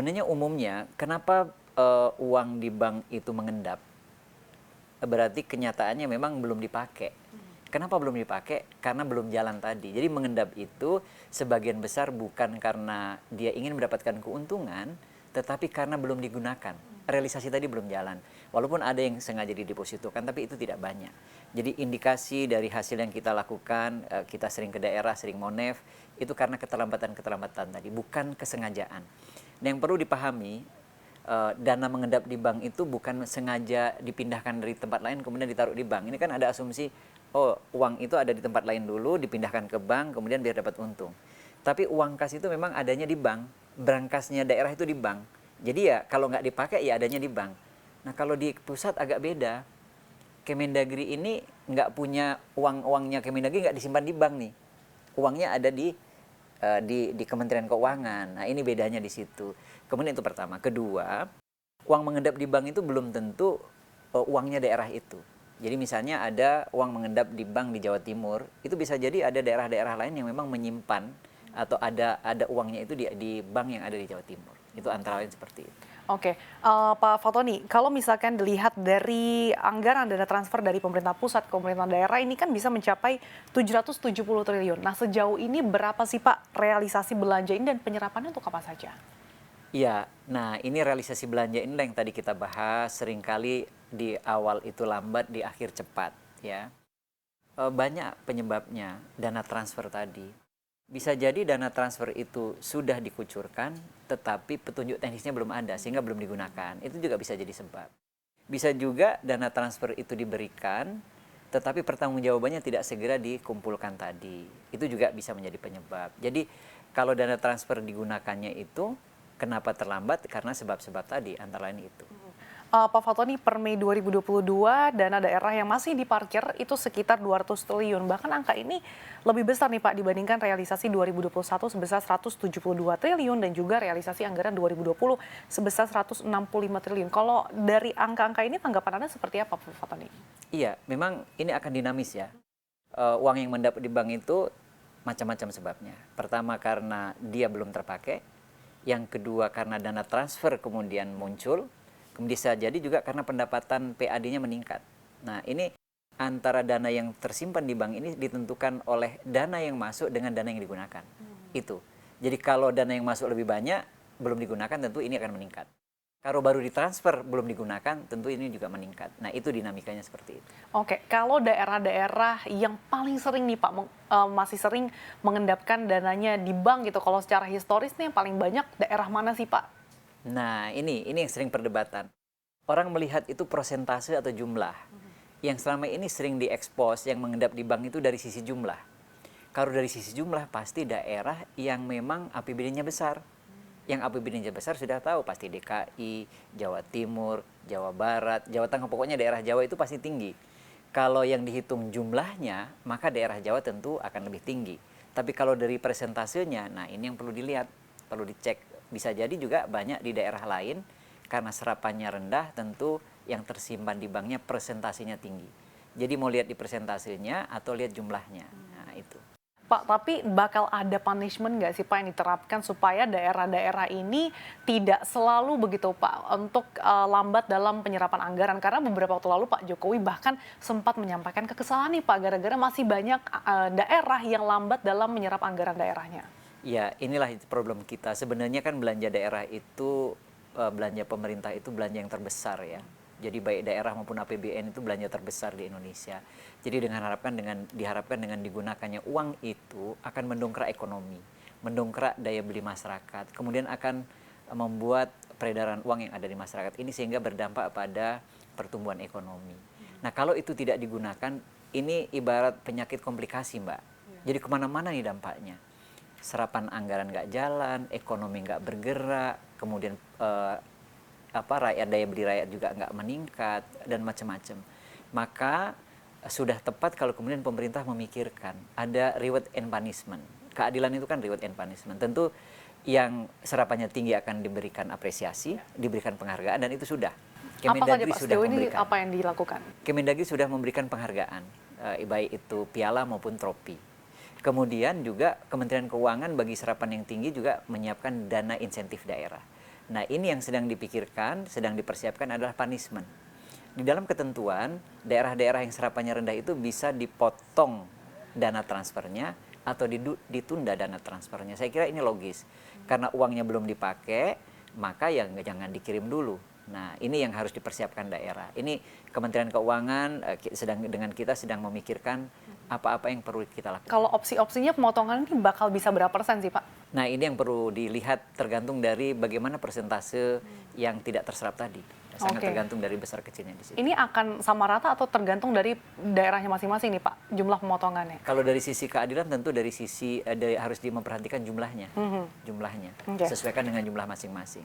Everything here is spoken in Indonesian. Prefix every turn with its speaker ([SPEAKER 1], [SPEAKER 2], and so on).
[SPEAKER 1] Sebenarnya umumnya kenapa uang di bank itu mengendap? Berarti kenyataannya memang belum dipakai. Kenapa belum dipakai? Karena belum jalan tadi. Jadi mengendap itu sebagian besar bukan karena dia ingin mendapatkan keuntungan, tetapi karena belum digunakan. Realisasi tadi belum jalan. Walaupun ada yang sengaja didepositokan, tapi itu tidak banyak. Jadi indikasi dari hasil yang kita lakukan, kita sering ke daerah, sering monef, itu karena keterlambatan-keterlambatan tadi, bukan kesengajaan. Dan yang perlu dipahami, dana mengendap di bank itu bukan sengaja dipindahkan dari tempat lain kemudian ditaruh di bank. Ini kan ada asumsi, oh uang itu ada di tempat lain dulu, dipindahkan ke bank, kemudian biar dapat untung. Tapi uang kas itu memang adanya di bank, berangkasnya daerah itu di bank. Jadi ya kalau nggak dipakai ya adanya di bank. Nah kalau di pusat agak beda. Kemendagri ini nggak punya uangnya Kemendagri nggak disimpan di bank nih. Uangnya ada di Kementerian Keuangan. Nah ini bedanya di situ. Kemudian itu pertama. Kedua, uang mengendap di bank itu belum tentu uangnya daerah itu. Jadi misalnya ada uang mengendap di bank di Jawa Timur, itu bisa jadi ada daerah-daerah lain yang memang menyimpan atau ada uangnya itu di bank yang ada di Jawa Timur. Itu antara lain seperti itu.
[SPEAKER 2] Oke, Pak Fatoni, kalau misalkan dilihat dari anggaran dana transfer dari pemerintah pusat ke pemerintah daerah ini kan bisa mencapai 770 triliun. Nah, sejauh ini berapa sih Pak realisasi belanja ini dan penyerapannya untuk apa saja?
[SPEAKER 1] Iya, nah ini realisasi belanja ini yang tadi kita bahas, seringkali di awal itu lambat, di akhir cepat, ya. Banyak penyebabnya dana transfer tadi. Bisa jadi dana transfer itu sudah dikucurkan, tetapi petunjuk teknisnya belum ada, sehingga belum digunakan. Itu juga bisa jadi sebab. Bisa juga dana transfer itu diberikan, tetapi pertanggungjawabannya tidak segera dikumpulkan tadi. Itu juga bisa menjadi penyebab. Jadi kalau dana transfer digunakannya itu, kenapa terlambat? Karena sebab-sebab tadi, antara lain itu.
[SPEAKER 2] Pak Fatoni, per Mei 2022 dana daerah yang masih diparkir itu sekitar 200 triliun. Bahkan angka ini lebih besar nih Pak dibandingkan realisasi 2021 sebesar 172 triliun dan juga realisasi anggaran 2020 sebesar 165 triliun. Kalau dari angka-angka ini tanggapan Anda seperti apa Pak Fatoni?
[SPEAKER 1] Iya, memang ini akan dinamis ya. Uang yang mendapat di bank itu macam-macam sebabnya. Pertama karena dia belum terpakai, yang kedua karena dana transfer kemudian muncul, kemudian bisa jadi juga karena pendapatan PAD-nya meningkat. Nah ini antara dana yang tersimpan di bank ini ditentukan oleh dana yang masuk dengan dana yang digunakan. Itu. Jadi kalau dana yang masuk lebih banyak, belum digunakan tentu ini akan meningkat. Kalau baru ditransfer belum digunakan, tentu ini juga meningkat. Nah itu dinamikanya seperti itu.
[SPEAKER 2] Oke, kalau daerah-daerah yang paling sering nih Pak, masih sering mengendapkan dananya di bank gitu, kalau secara historis nih yang paling banyak daerah mana sih Pak?
[SPEAKER 1] Nah ini yang sering perdebatan. Orang melihat itu persentase atau jumlah. Yang selama ini sering diekspos yang mengendap di bank itu dari sisi jumlah. Kalau dari sisi jumlah pasti daerah yang memang APBD-nya besar. Yang APBD-nya besar sudah tahu pasti DKI, Jawa Timur, Jawa Barat, Jawa Tengah, pokoknya daerah Jawa itu pasti tinggi. Kalau yang dihitung jumlahnya, maka daerah Jawa tentu akan lebih tinggi. Tapi kalau dari persentasenya, nah ini yang perlu dilihat, perlu dicek. Bisa jadi juga banyak di daerah lain, karena serapannya rendah, tentu yang tersimpan di banknya persentasenya tinggi. Jadi mau lihat di persentasenya atau lihat jumlahnya. Nah itu.
[SPEAKER 2] Pak, tapi bakal ada punishment nggak sih Pak yang diterapkan supaya daerah-daerah ini tidak selalu begitu Pak untuk lambat dalam penyerapan anggaran? Karena beberapa waktu lalu Pak Jokowi bahkan sempat menyampaikan kekesalan nih Pak gara-gara masih banyak daerah yang lambat dalam menyerap anggaran daerahnya.
[SPEAKER 1] Ya inilah problem kita. Sebenarnya kan belanja daerah itu, belanja pemerintah itu belanja yang terbesar ya. Jadi baik daerah maupun APBN itu belanja terbesar di Indonesia. Jadi diharapkan dengan digunakannya uang itu akan mendongkrak ekonomi, mendongkrak daya beli masyarakat, kemudian akan membuat peredaran uang yang ada di masyarakat ini sehingga berdampak pada pertumbuhan ekonomi. Nah kalau itu tidak digunakan, ini ibarat penyakit komplikasi Mbak. Jadi kemana-mana nih dampaknya. Serapan anggaran nggak jalan, ekonomi nggak bergerak, kemudian daya beli rakyat juga nggak meningkat dan macam-macam. Maka sudah tepat kalau kemudian pemerintah memikirkan ada reward and punishment. Keadilan itu kan reward and punishment. Tentu yang serapannya tinggi akan diberikan apresiasi, diberikan penghargaan, dan itu sudah.
[SPEAKER 2] Apa saja Pak sejauh ini apa yang dilakukan?
[SPEAKER 1] Kemendagri sudah memberikan penghargaan, baik itu piala maupun tropi. Kemudian juga Kementerian Keuangan bagi serapan yang tinggi juga menyiapkan dana insentif daerah. Nah, ini yang sedang dipikirkan, sedang dipersiapkan adalah punishment. Di dalam ketentuan, daerah-daerah yang serapannya rendah itu bisa dipotong dana transfernya atau ditunda dana transfernya. Saya kira ini logis. Karena uangnya belum dipakai, maka ya jangan dikirim dulu. Nah, ini yang harus dipersiapkan daerah. Ini Kementerian Keuangan dengan kita sedang memikirkan apa-apa yang perlu kita lakukan.
[SPEAKER 2] Kalau opsi-opsinya pemotongan ini bakal bisa berapa persen sih Pak?
[SPEAKER 1] Nah, ini yang perlu dilihat tergantung dari bagaimana persentase yang tidak terserap tadi. Sangat tergantung dari besar kecilnya di situ.
[SPEAKER 2] Ini akan sama rata atau tergantung dari daerahnya masing-masing nih Pak, jumlah pemotongannya?
[SPEAKER 1] Kalau dari sisi keadilan tentu dari sisi harus memperhatikan jumlahnya. Jumlahnya. Sesuaikan dengan jumlah masing-masing.